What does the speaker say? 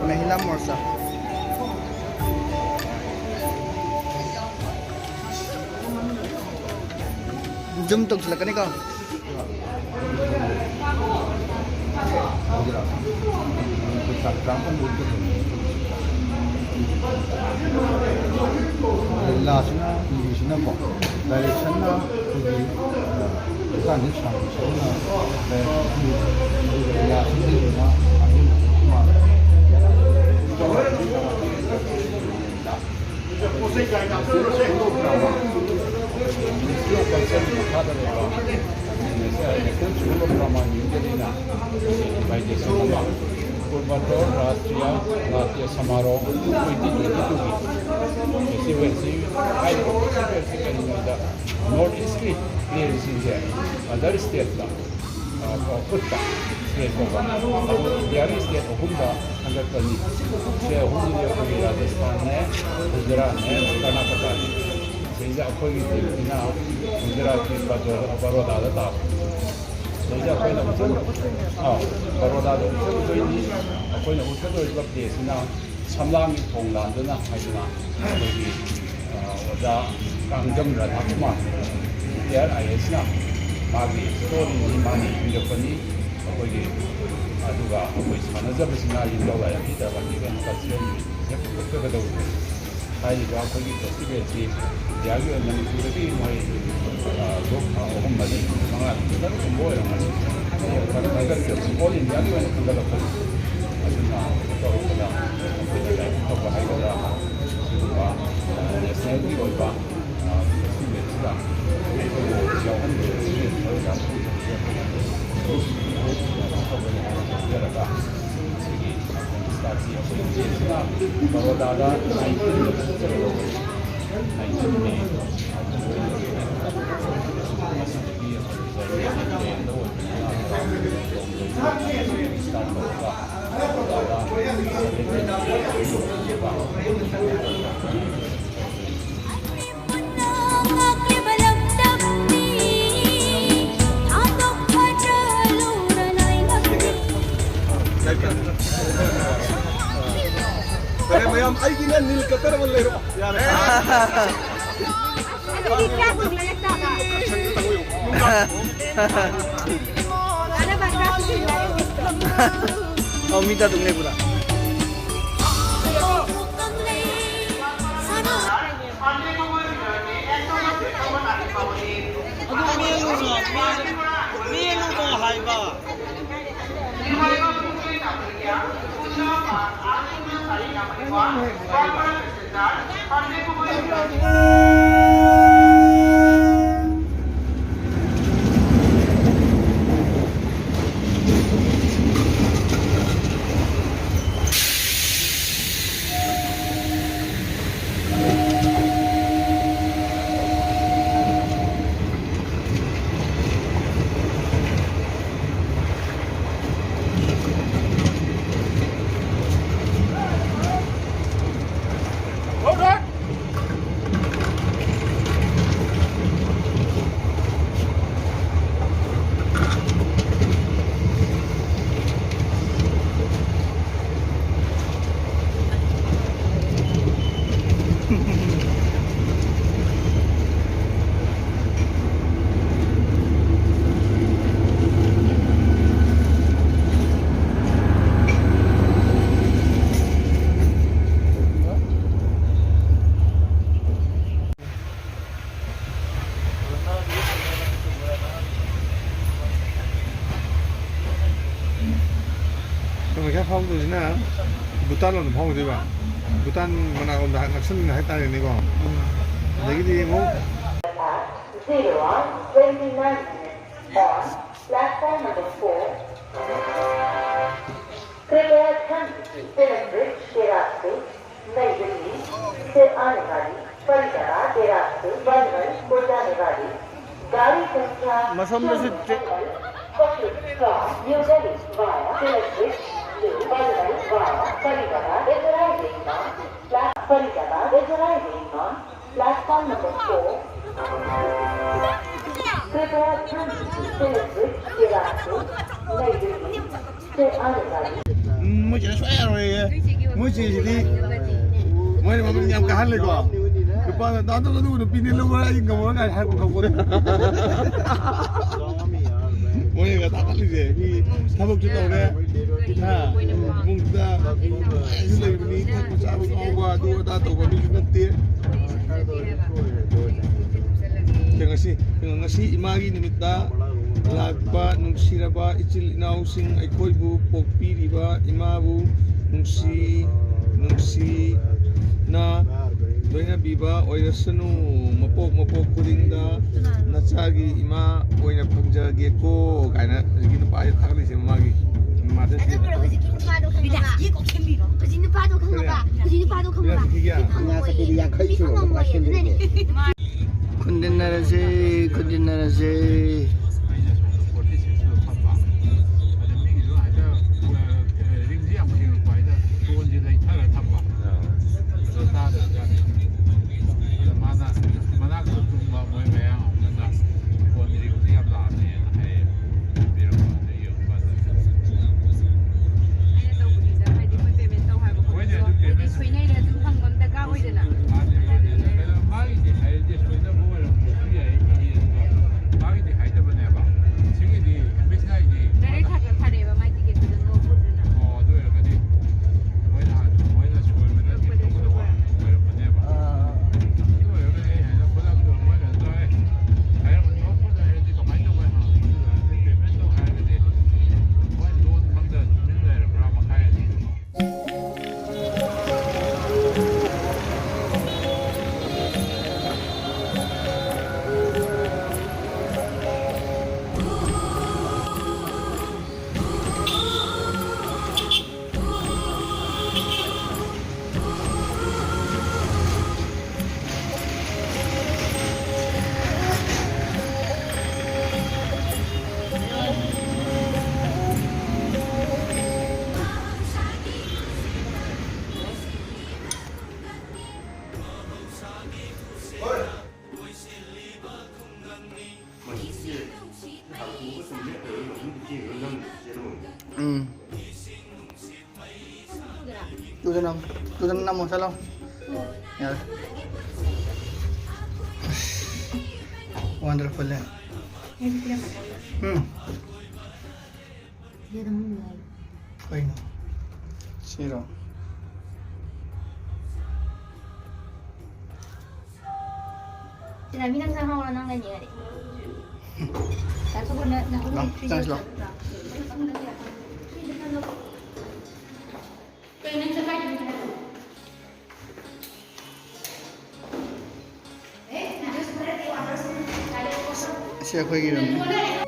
महिला मोर्चा जूम तो लगने का लास्टना इंग्लिशना को डायरेक्शनना कोई कानी शामिलना लास्टना पूर्वोत्तर राष्ट्रीय नाट्य समारोह 2022 नॉर्थ ईस्ट की प्लेयर्स अदर स्टेट का खुद स्टेट होगा इंडिया स्टेट अहूमदा हंगतनी से अहूमदी राजस्थान ने गुजरात ने कर्नाटक ने सहीदा अखोई टीमना गुजरात की बड़ौदा दा सहीदा अखोई बड़ौदा अखोई उत्तर प्लेस समलांग थोंलांदना हाइदना अखोई ओजा कांगजम राधा कुमार एयर IAS ना मागी स्टोरी मानी इंजपनी अखोई अदुगा अखोई सानजबसिना इंदौला यामी दरबानी गन कल्चरल सेक्टरगदौ हाइबा अखोई फेस्टिवल सी यागी मणिपुरगी मोय लोक अहम मदि मंगा दर कुंबोय रमani खनगर ऑल इंडिया की वन खंगल अदुना तौरदा अखोई तो हाइदरा सिबा नेशनल की ओइबा फेस्टिवल दा बड़ौदा แต่ไม่ยอมไอ้กินนั่นนิลกระเตอร์มันเลยหรออย่าเลยOh, minta तुमने पूरा क्या फाउंड तो जिना भूटान लोग फाउंड दिवा भूटान मना को नक्सल में है तारे निको लेकिन ये वो 0:29 on platform number 4 कृपया ध्यान दीजिए तिलक ब्रिज के रास्ते नई दिल्ली से आने वाली परिचारा के रास्ते बनवल को जाने वाली गाड़ी संख्या New Delhi via Tilak Bridge to Banwal via Faridabad is arriving on platform number 4. कृपया ध्यान दीजिए के रास्ते नई दिल्ली से आने वाली Mới chỉ nó xóe rồi, mới chỉ đi, mới mà mình nhầm cả haiเลยก่อนคือป้าตอนต้องดูดูปีนี้ลูกอะไรยิงกับมันกันให้ผมเขาคนmới là ta cắt gìพี่ถ้าพวกจุดตรงเนี้ยถ้ามุ่งตาอยู่เลยวันนี้ถ้าคุณสาวเอาว่าดูตาตัวนี้จุดเตี้ยKaya nga si imagi nimita lagpa nung siraba ichil inausing ay koibu pokpiriba imabu nung si na doy na biba oirasanu mapok kulinda natsagi ima oy na pagjagi ko kaya na gino pa ayat akali si mamagi mada siya Kundin na si Tudan na mo salam. Yeah. Wonderful yan. Koy no. Zero. Sinabi ng sa mga nang nangyari. Tapos na Thanks lang. Siya ko yung